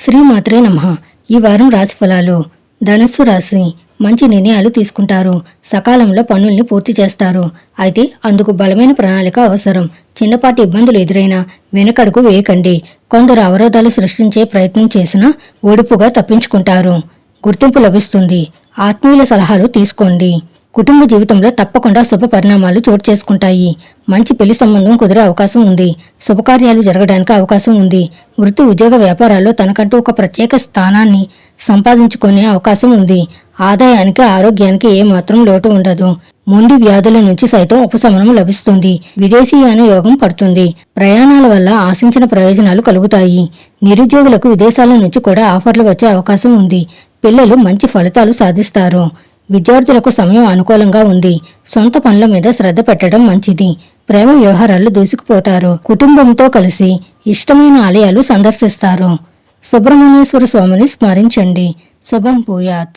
శ్రీమాత్రే నమః. ఈ వారం రాశి ఫలాలు. ధనస్సు రాశి. మంచి నిర్ణయాలు తీసుకుంటారు. సకాలంలో పనుల్ని పూర్తి చేస్తారు. అయితే అందుకు బలమైన ప్రణాళిక అవసరం. చిన్నపాటి ఇబ్బందులు ఎదురైనా వెనకడుగు వేయకండి. కొందరు అవరోధాలు సృష్టించే ప్రయత్నం చేసినా ఓడిపుగా తప్పించుకుంటారు. గుర్తింపు లభిస్తుంది. ఆత్మీయుల సలహాలు తీసుకోండి. కుటుంబ జీవితంలో తప్పకుండా శుభ పరిణామాలు చోటు చేసుకుంటాయి. మంచి పెళ్లి సంబంధం కుదిరే అవకాశం ఉంది. శుభకార్యాలు జరగడానికి అవకాశం ఉంది. వృత్తి ఉద్యోగ వ్యాపారాల్లో తనకంటూ ఒక ప్రత్యేక స్థానాన్ని సంపాదించుకునే అవకాశం ఉంది. ఆదాయానికి ఆరోగ్యానికి ఏమాత్రం లోటు ఉండదు. మొండి వ్యాధుల నుంచి సైతం ఉపశమనం లభిస్తుంది. విదేశీయాన యోగం పడుతుంది. ప్రయాణాల వల్ల ఆశించిన ప్రయోజనాలు కలుగుతాయి. నిరుద్యోగులకు విదేశాల నుంచి కూడా ఆఫర్లు వచ్చే అవకాశం ఉంది. పిల్లలు మంచి ఫలితాలు సాధిస్తారు. విద్యార్థులకు సమయం అనుకూలంగా ఉంది. సొంత పనుల మీద శ్రద్ధ పెట్టడం మంచిది. ప్రేమ వ్యవహారాలు దూసుకుపోతారు. కుటుంబంతో కలిసి ఇష్టమైన ఆలయాలు సందర్శిస్తారు. సుబ్రహ్మణ్యేశ్వర స్వామిని స్మరించండి. శుభం భూయాత్.